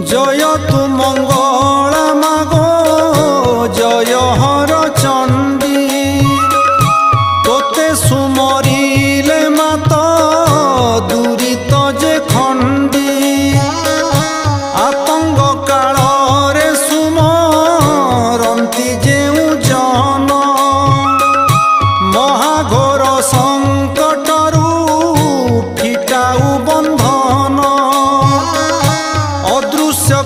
जय तु मंगला मागो जय हर चंडी तोते सुमरिले मात दूरित जे खंडी आतंग काल रे सुमरंती जेउ जन महाघोर संकटरू फिटाऊ बंधन अदृश्य